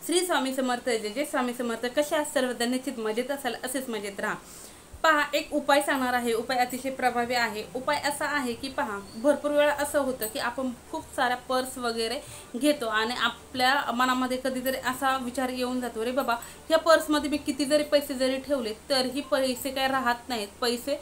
श्री स्वामी समर्थ जय जय स्वामी समर्थ। कशा आहात सर्वजण? निश्चित मजेत असाल, असेच मजेत राहा। पहा, एक उपाय सांगणार आहे। उपाय अतिशय प्रभावी आहे। उपाय असा आहे की पहा, भरपूर वेळा असं होतं की आपण खूप सारा पर्स वगैरे घेतो आणि आपल्या मनामध्ये कधीतरी असा विचार येऊन जातो, अरे बाबा, ह्या पर्समध्ये मी किती जरी पैसे जरी ठेवले तरीही पैसे काय राहत नाहीत, पैसे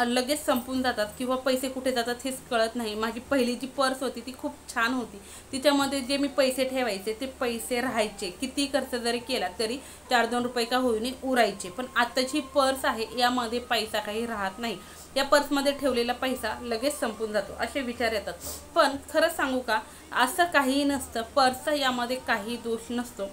लगेच संपून जातात किंवा पैसे कुठे जातात हेच कळत नाही। माझी पहिली जी पर्स होती ती खूप छान होती, तिच्यामध्ये जे मी पैसे ठेवायचे ते पैसे राहायचे, किती खर्च जरी केला तरी 4-2 रुपये का होईने उरायचे। पण आताची पर्स आहे यामध्ये पैसा काही राहत नाही, या पर्समध्ये ठेवलेला पैसा लगेच संपून जातो, असे विचार येतात। पण खरं सांगू का, असं काही नसतं। पर्सचा यामध्ये काही दोष नसतो।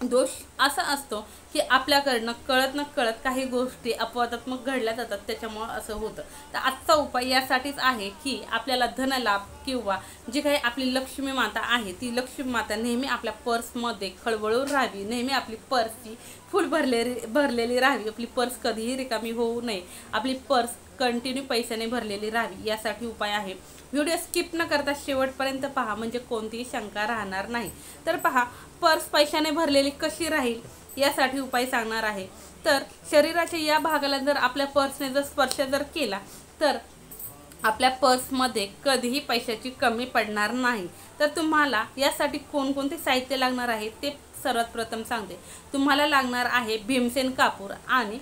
दोष असा असतो की आपल्याकडनं कळत न कळत काही गोष्टी अपवादात्मक घडल्या जातात, त्याच्यामुळे असं होतं। तर आजचा उपाय यासाठीच आहे की आपल्याला धनलाभ किंवा जी काही आपली लक्ष्मी माता आहे ती लक्ष्मी माता नेहमी आपल्या पर्समध्ये खळबळून राहावी, नेहमी आपली पर्सची फुल भरलेली राहावी, आपली पर्स कधीही रिकामी होऊ नये, आपली पर्स कंटिन्यू पैशाने भरलेली राहावी, यासाठी उपाय आहे। व्हिडिओ स्किप न करता शेवटपर्यंत पहा, म्हणजे कोणतीही शंका राहणार नाही। तर पहा, पर्स पैशाने भरलेली कशी राहील यासाठी उपाय सांगणार आहे। तर शरीराच्या या भागाला जर आपल्या पर्सने जर स्पर्श जर केला तर आपल्या पर्समध्ये कधीही पैशाची कमी पडणार नाही। तर तुम्हाला यासाठी कोणकोणते साहित्य लागणार आहे ते सर्वात प्रथम सांगते। तुम्हाला लागणार आहे भीमसेन कापूर आणि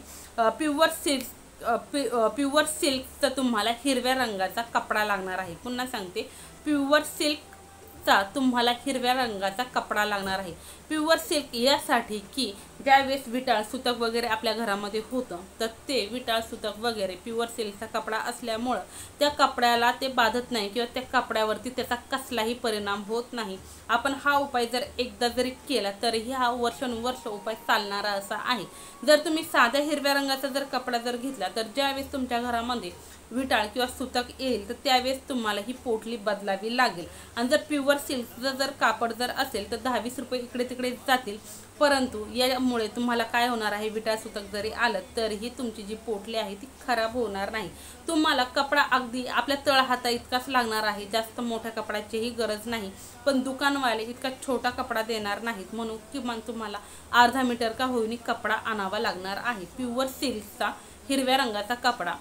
प्युअर सिल्कचा तुम्हाला हिरव्या रंगाचा कपडा लागणार आहे। पुन्हा सांगते, प्युअर सिल्कचा तुम्हाला हिरव्या रंगाचा कपडा लागणार आहे। प्युअर सिल्क यासाठी की ज्यावेळेस विटाळ सुतक वगैरे आपल्या घरामध्ये होतं तर ते विटाळ सुतक वगैरे प्युअर सिल्कचा कपडा असल्यामुळं त्या कपड्याला ते बाधत नाही किंवा त्या कपड्यावरती त्याचा कसलाही परिणाम होत नाही। आपण हा उपाय जर एकदा जरी केला तरीही हा वर्षानुवर्ष उपाय चालणारा असा आहे। जर तुम्ही साध्या हिरव्या रंगाचा जर कपडा जर घेतला तर ज्यावेळेस तुमच्या घरामध्ये विटाळ किंवा सुतक येईल तर त्यावेळेस तुम्हाला ही पोटली बदलावी लागेल। आणि जर प्युअर सिल्कचं जर कापड जर असेल तर 10-20 रुपये इकडे तिकडे जातील, परंतु यामुळे तुम्हाला काय होणार आहे, विटाळ सुतक जरी आलं तरीही तुमची जी पोटली आहे ती खराब होणार नाही। तुम्हाला कपडा अगदी आपल्या तळहाता इतकाच लागणार आहे, जास्त मोठ्या कपड्याचीही गरज नाही। पण दुकानवाले इतका छोटा कपडा देणार नाहीत, म्हणून किमान तुम्हाला अर्धा मीटर का होईनी कपडा आणावा लागणार आहे। प्युअर सिल्कचा हिरव्या रंगाचा कपडा,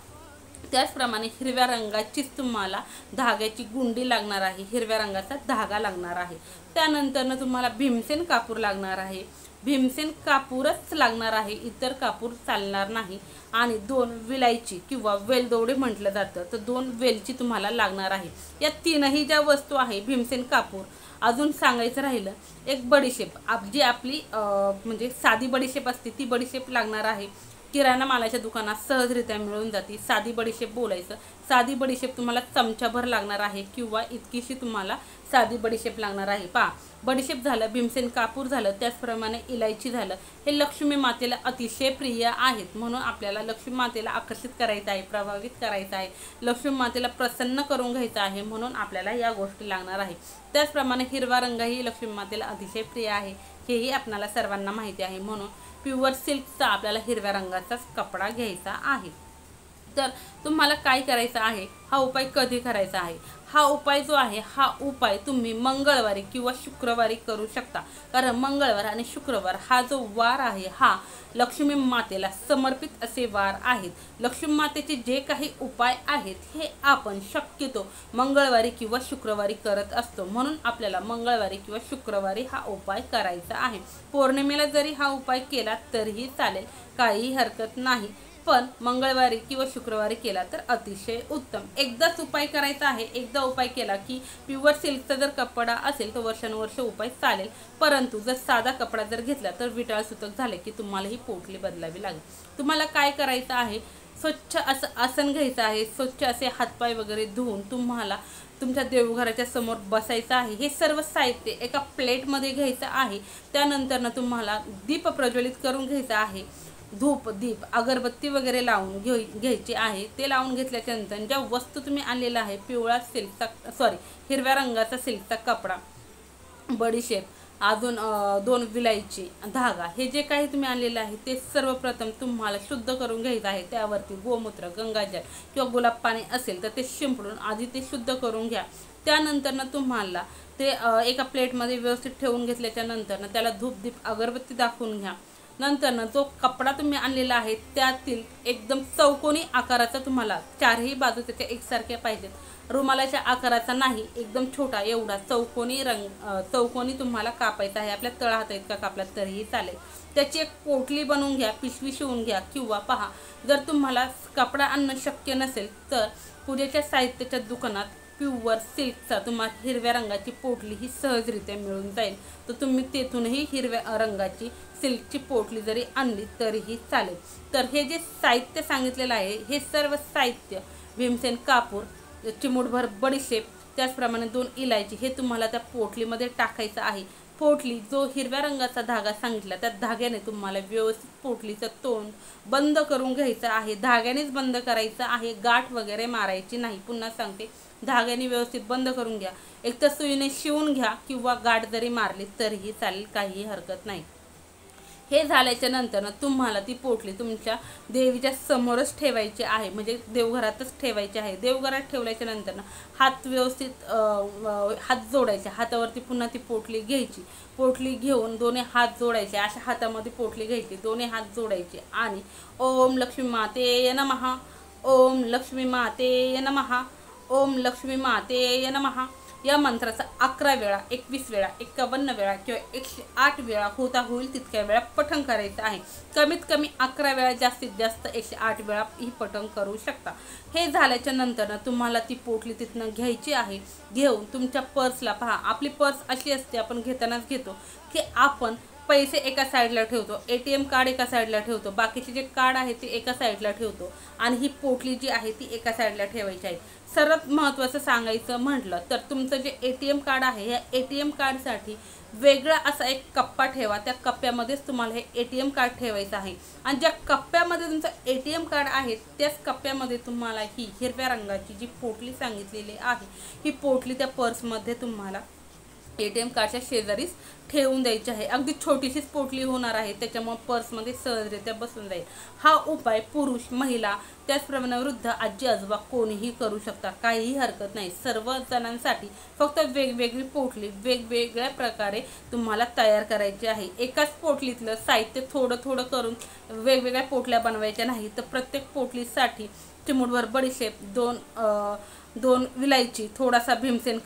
त्याचप्रमाणे हिरव्या रंगाचीच तुम्हाला धाग्याची गुंडी लागणार आहे, हिरव्या रंगाचा धागा लागणार आहे। त्यानंतर तुम्हाला भीमसेन कापूर लागणार आहे, भीमसेन कापूरच लागणार आहे, इतर कापूर चालणार नाही। आणि 2 विलायची किंवा वेलदोडे म्हटलं जातं, तर 2 वेलची तुम्हाला लागणार आहे। या तीनही ज्या वस्तू आहे, भीमसेन कापूर, अजून सांगायचं राहिलं एक बडीशेप, जी आपली म्हणजे साधी बडीशेप असते ती बडीशेप लागणार आहे। किराणा मालाच्या दुकानात सहजरित्या मिळून जाते, साधी बडीशेप बोलायचं। साधी बडीशेप तुम्हाला चमचाभर लागणार आहे किंवा इतकीशी तुम्हाला साधी बडीशेप लागणार आहे। पहा, बडीशेप झालं, भीमसेन कापूर झालं, त्याचप्रमाणे इलायची झालं। हे लक्ष्मी मातेला अतिशय प्रिय आहेत, म्हणून आपल्याला लक्ष्मी मातेला आकर्षित करायचं आहे, प्रभावित करायचं आहे, लक्ष्मी मातेला प्रसन्न करून घ्यायचं आहे, म्हणून आपल्याला या गोष्टी लागणार आहे। त्याचप्रमाणे हिरवा रंग ही लक्ष्मी मातेला अतिशय प्रिय आहे, हेही आपल्याला सर्वांना माहिती आहे, म्हणून प्युअर सिल्कचा आपल्याला हिरव्या रंगाचाच कपडा घ्यायचा आहे। तर तुम्हाला काय करायचं आहे, हा उपाय कधी करायचा आहे, हा उपाय जो आहे हा उपाय तुम्ही मंगळवारी किंवा शुक्रवारी करू शकता। कारण मंगळवार आणि शुक्रवार हा जो वार आहे हा लक्ष्मी मातेला समर्पित असे वार आहेत। लक्ष्मी मातेचे जे काही उपाय आहेत हे आपण शक्यतो मंगळवारी किंवा शुक्रवारी करत असतो, म्हणून आपल्याला मंगळवारी किंवा शुक्रवारी हा उपाय करायचा आहे। पौर्णिमेला जरी हा उपाय केला तरीही चालेल, काही हरकत नाही, पण मंगळवारी किंवा शुक्रवारी केला तर अतिशय उत्तम। एकदाच उपाय करायचा आहे, एकदा उपाय केला की प्युअर सिल्कचा जर कपडा असेल तर वर्षानुवर्ष उपाय चालेल, परंतु जर साधा कपडा जर घेतला तर विटाळ सुतक झाले की तुम्हाला ही पोटली बदलावी लागेल। तुम्हाला काय करायचं आहे, स्वच्छ असं आसन घ्यायचं आहे, स्वच्छ असे हातपाय वगैरे धुवून तुम्हाला तुमच्या देवघराच्या समोर बसायचं आहे। हे सर्व साहित्य एका प्लेटमध्ये घ्यायचं आहे। त्यानंतर तुम्हाला दीप प्रज्वलित करून घ्यायचं आहे, धूप दीप अगरबत्ती वगैरे लावून घ्यायची आहे। ते लावून घेतल्यानंतर ज्या वस्तू तुम्ही आणलेला आहे, पिवळा सिल्कचा हिरव्या रंगाचा सिल्कचा कपडा, बडीशेप, अजून 2 विलायची, धागा, हे जे काही तुम्ही आणलेलं आहे ते सर्वप्रथम तुम्हाला शुद्ध करून घ्यायचं आहे। त्यावरती गोमूत्र, गंगाजल किंवा गुलाब पाणी असेल तर ते शिंपडून आधी ते शुद्ध करून घ्या। त्यानंतर तुम्हाला ते एका प्लेटमध्ये व्यवस्थित ठेवून घेतल्याच्या नंतर त्याला धूप दीप अगरबत्ती दाखवून घ्या। नंतर जो कपडा तुम्ही आणलेला आहे त्यातील एकदम चौकोनी आकाराचा, तुम्हाला चारही बाजू त्याच्या एकसारख्या पाहिजेत, रुमालाच्या आकाराचा नाही, एकदम छोटा एवढा चौकोनी तुम्हाला कापायचा आहे। आपल्या तळहात इतका कापला तरीही चालेल। त्याची एक पोटली बनवून घ्या, पिशवी शिवून घ्या, किंवा पहा जर तुम्हाला कपडा आणणं शक्य नसेल तर पूजेच्या साहित्याच्या दुकानात प्युअर सिल्कचा तुम्हाला हिरव्या रंगाची पोटली ही सहजरित्या मिळून जाईल। तर तुम्ही तेथूनही हिरव्या रंगाची सिल्कची पोटली जरी आणली तरीही चालेल। तर हे जे साहित्य सांगितलेलं आहे हे सर्व साहित्य भीमसेन कापूर, चिमूटभर बडीशेप, त्याचप्रमाणे 2 इलायची हे तुम्हाला त्या पोटलीमध्ये टाकायचं आहे। पोटली जो हिरव्या रंगाचा धागा सांगितला त्या धाग्याने तुम्हाला व्यवस्थित पोटलीचं तोंड बंद करून घ्यायचं आहे। धाग्यानेच बंद करायचं आहे, गाठ वगैरे मारायची नाही। पुन्हा सांगते, धाग्याने व्यवस्थित बंद करून घ्या। एक तर सुईने शिवून घ्या किंवा गाठ जरी मारली तरीही चालेल, काहीही हरकत नाही। हे झाल्याच्या नंतर तुम्हाला ती पोटली तुमच्या देवीच्या समोरच ठेवायची आहे, म्हणजे देवघरातच ठेवायची आहे। देवघरात ठेवल्याच्या नंतर हात व्यवस्थित हात जोडायचे, हातावरती पुन्हा ती पोटली घ्यायची। पोटली घेऊन दोन्ही हात जोडायचे, अशा हातामध्ये पोटली घ्यायची, दोन्ही हात जोडायचे आणि ओम लक्ष्मी माते नमः, ओम लक्ष्मी माते नमः, ओम लक्ष्मी माते नमः या मंत्राचा 11 वेळा, 21 वेळा, 51 वेळा किंवा 108 वेळा होता होईल तितक्या वेळा पठण करायचं आहे। कमीत कमी 11 वेळा, जास्तीत जास्त 108 वेळा ही पठण करू शकता। हे झाल्याच्या नंतर तुम्हाला ती पोटली तिथनं घ्यायची आहे। घेऊन तुमच्या पर्सला, पहा आपली पर्स अशी असते, आपण घेतानाच घेतो की आपण पैसे एका साईडला ठेवतो, ATM कार्ड एका साईडला ठेवतो, बाकीचे जे कार्ड आहे ते एका साईडला ठेवतो आणि ही पोटली जी आहे ती एका साईडला ठेवायची आहे। सर्वात महत्त्वाचं सांगायचं म्हटलं तर तुमचं जे ATM कार्ड आहे या ATM कार्डसाठी वेगळा असा एक कप्पा ठेवा। त्या कप्प्यामध्येच तुम्हाला हे ATM कार्ड ठेवायचं आहे आणि ज्या कप्प्यामध्ये तुमचं ATM कार्ड आहे त्याच कप्प्यामध्ये तुम्हाला ही हिरव्या रंगाची जी पोटली सांगितलेली आहे ही पोटली त्या पर्समध्ये तुम्हाला ATM कार्डच्या शेजारीच ठेवून द्यायची आहे। अगदी छोटीशीच पोटली होणार आहे, त्याच्यामुळे पर्समध्ये सहजरित्या बसून जाईल। हा उपाय पुरुष, महिला, त्याचप्रमाणे वृद्ध, आजी आजोबा कोणीही करू शकता, काहीही हरकत नाही। सर्व जणांसाठी फक्त वेगवेगळी पोटली वेगवेगळ्या प्रकारे तुम्हाला तयार करायची आहे। एकाच पोटलीतलं साहित्य थोडं थोडं करून वेगवेगळ्या पोटल्या बनवायच्या नाही, तर प्रत्येक पोटलीसाठी चिमूटभर बडीशेप, 2 विलायची, थोडासा भीमसेन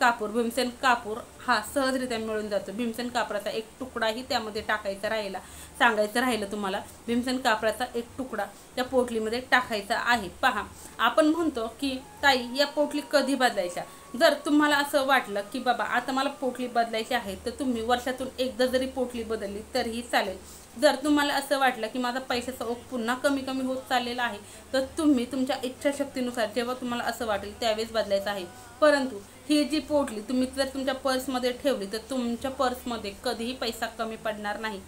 कापूर हा सहजरित्या मिळून जातो। भीमसेन कापराचा एक तुकडाही त्यामध्ये टाकायचा सांगायचं राहिलं तुम्हाला, भीमसेन कापराचा एक तुकडा त्या पोटलीमध्ये टाकायचा आहे। पहा आपण म्हणतो की ताई या पोटली कधी बदलायच्या, जर तुम्हाला असं वाटलं की बाबा आता मला पोटली बदलायची आहे तर तुम्ही वर्षातून एकदा जरी पोटली बदलली तरीही चालेल। जर तुम्हाला असं वाटलं की माझा पैशाचा ओघ पुन्हा कमी होत चाललेला आहे तर तुम्ही तुमच्या इच्छाशक्तीनुसार जेव्हा तुम्हाला असं वाटेल त्यावेळेस बदलायचं आहे। परंतु ही जी पोटली तुम्ही जर तुमच्या पर्समध्ये ठेवली तर तुमच्या पर्समध्ये कधीही पैसा कमी पडणार नाही।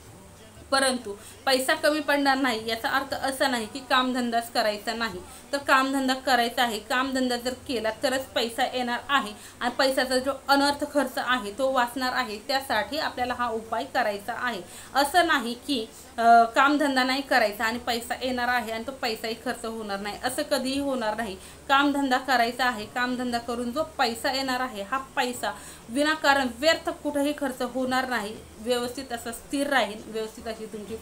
परंतु पैसा कमी पडणार नाही याचा अर्थ असा नाही की कामधंदाच करायचा नाही, तर कामधंदा करायचा आहे। कामधंदा जर केला तरच पैसा येणार आहे आणि पैशाचा जो अनर्थ खर्च आहे तो वाचणार आहे। त्यासाठी आपल्याला हा उपाय करायचा आहे। असं नाही की कामधंदा नाही करायचा आणि पैसा येणार आहे आणि तो पैसाही खर्च होणार नाही, असं कधीही होणार नाही। कामधंदा करायचा आहे, कामधंदा करून जो पैसा येणार आहे हा पैसा विनाकारण व्यर्थ कुठेही खर्च होणार नाही, व्यवस्थित असं स्थिर राहील, व्यवस्थित अशी तुमची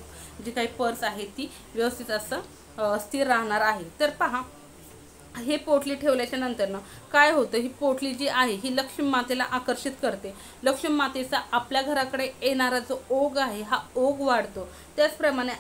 जी काही पर्स आहे ती व्यवस्थित असं स्थिर राहणार आहे। तर पहा हे पोटली ठेवल्याच्या नंतर काय होतं, ही पोटली जी आहे ही लक्ष्मी मातेला आकर्षित करते। लक्ष्मी मातेचा आपल्या घराकडे येणारा जो ओघ आहे हा ओघ वाढतो। त्याचप्रमाणे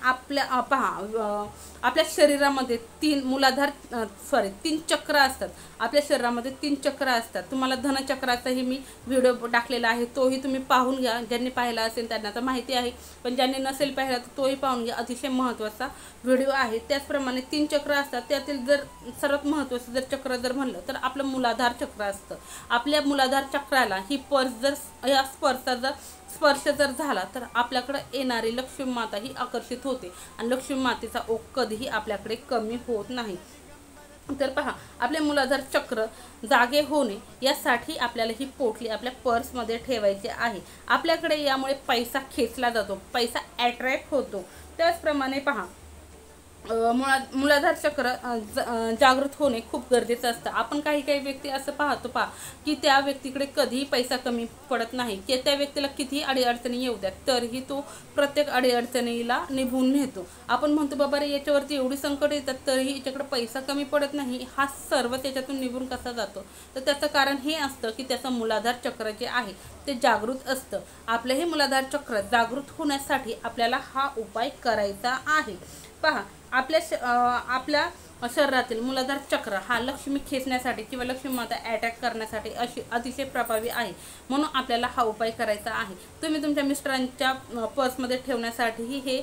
आपल्या शरीरामध्ये 3 चक्र असतात। आपल्या शरीरामध्ये 3 चक्र असतात। तुम्हाला धनचक्राचाही मी व्हिडिओ टाकलेला आहे, तोही तुम्ही पाहून घ्या। ज्यांनी पाहिला असेल त्यांना तर माहिती आहे, पण ज्यांनी नसेल पाहिला तर तोही पाहून घ्या, अतिशय महत्त्वाचा व्हिडिओ आहे। त्याचप्रमाणे 3 चक्र असतात, त्यातील जर सर्वात महत्त्वाचं जर चक्र जर म्हणलं तर आपलं मूलाधार चक्र असतं। आपल्या मूलाधार चक्राला ही पर्स जर या स्पर्श जर झाला तर आपल्याकडे येणारी लक्ष्मी माता ही आकर्षित होते आणि लक्ष्मी मातेचा ओघ कधीही आपल्याकडे कमी होत नाही। तर पहा आपले मूलाधार चक्र जागे होणे यासाठी आपल्याला ही पोटली आपल्या पर्समध्ये ठेवायची आहे। आपल्याकडे यामुळे पैसा खेचला जातो, पैसा अट्रॅक्ट होतो। त्याचप्रमाणे पहा मूलाधार चक्र जागृत होणे खूप गरजेचं असतं. आपण काही काही व्यक्ती असं पाहतो की त्या व्यक्तीकडे कधीही पैसा कमी पडत नाही, की त्या व्यक्तीला कितीही अडीअडचणी येऊ द्या तरीही तो प्रत्येक अडीअडचणीला निभून नेतो. आपण म्हणतो बाबा रे याच्यावरती एवढी संकट येतात तरीही याच्याकडे पैसा कमी पडत नाही, हा सर्व त्याच्यातून निभून कसा जातो? तर त्याचं कारण हे असतं की त्याचं मूलाधार चक्र जे आहे ते जागृत असतं. आपलं हे मूलाधार चक्र जागृत होण्यासाठी आपल्याला हा उपाय करायचा आहे. पहा, आपल्या शरीरातील मूलाधार चक्र हा लक्ष्मी खेचण्यासाठी किंवा लक्ष्मी माता अटॅक करण्यासाठी अतिशय प्रभावी आहे. म्हणून आपल्याला हा उपाय करायचा आहे. तुम्ही तुमच्या मिस्टरांच्या पर्समध्ये ठेवण्यासाठीही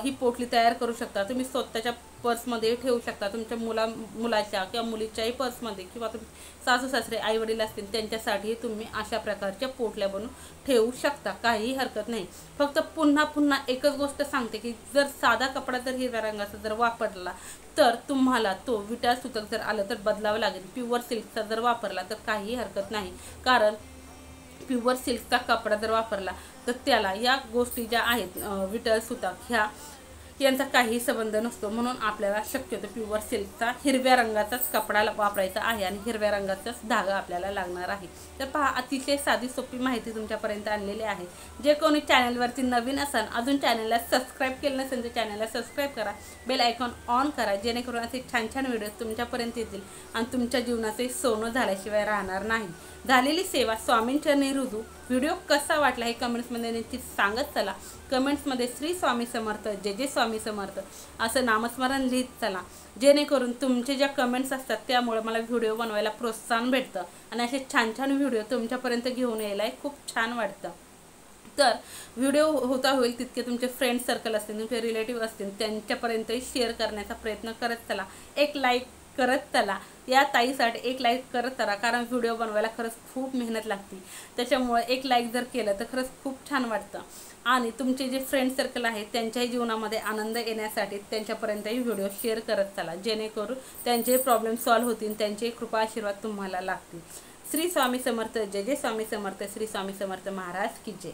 ही पोटली तयार करू शकता. तुम्ही स्वतःच्या पर्समध्ये ठेवू शकता, तुमच्या मुलाच्या किंवा मुलीच्याही पर्समध्ये, किंवा सासू सासरे आई वडील असतील त्यांच्यासाठी तुम्ही अशा प्रकारच्या पोटल्या बनवून ठेवू शकता. काहीही हरकत नाही. फक्त पुन्हा पुन्हा एकच गोष्ट सांगते की जर साधा कपडा जर हिरव्या रंगाचा जर वापरला तर तुम्हाला तो विटा सुतक जर आलं तर बदलावं लागेल. प्युअर सिल्कचा जर वापरला तर काहीही हरकत नाही, कारण प्युअर सिल्कचा कपडा जर वापरला तर त्याला या गोष्टी ज्या आहेत विटल सुतक यांचा काही संबंध नसतो. म्हणून आपल्याला शक्यतो प्युअर सिल्कचा हिरव्या रंगाचाच कपडा वापरायचा आहे आणि हिरव्या रंगाचाच धागा आपल्याला लागणार आहे. तर पहा, अतिशय साधी सोपी माहिती तुमच्यापर्यंत आणलेली आहे. जे कोणी चॅनलवरती नवीन असाल, अजून चॅनलला सबस्क्राईब केलं नसेल तर चॅनलला सबस्क्राईब करा, बेल आयकॉन ऑन करा, जेणेकरून असे छान छान व्हिडिओ तुमच्यापर्यंत येतील आणि तुमच्या जीवनाचे सोनं झाल्याशिवाय राहणार नाही. झालेली सेवा स्वामींचरणी रुजू. व्हिडिओ कसा वाटला हे कमेंट्समध्ये नक्की सांगत चला. कमेंट्समध्ये श्री स्वामी समर्थ, जय जय स्वामी समर्थ असं नामस्मरण लिहित चला, जेणेकरून तुमचे ज्या कमेंट्स असतात त्यामुळे मला व्हिडिओ बनवायला प्रोत्साहन भेटतं आणि असे छान छान व्हिडिओ तुमच्यापर्यंत घेऊन यायला खूप छान वाटतं. तर व्हिडिओ होता होईल तितके तुमचे फ्रेंड सर्कल असतील, तुमचे रिलेटिव्ह असतील त्यांच्यापर्यंतही शेअर करण्याचा प्रयत्न करत चला. एक लाईक करत चला. या ताईसाठी एक लाईक करत चला, कारण व्हिडिओ बनवायला खरंच खूप मेहनत लागते. त्याच्यामुळे एक लाईक जर केलं तर खरंच खूप छान वाटतं. आणि तुमचे जे फ्रेंड सर्कल आहे त्यांच्याही जीवनामध्ये आनंद येण्यासाठी त्यांच्यापर्यंतही व्हिडिओ शेअर करत चला, जेणेकरून त्यांचे प्रॉब्लेम सॉल्व्ह होतील, त्यांचे कृपा आशीर्वाद तुम्हाला लागतील. श्री स्वामी समर्थ, जय जय स्वामी समर्थ, श्री स्वामी समर्थ महाराज की जय.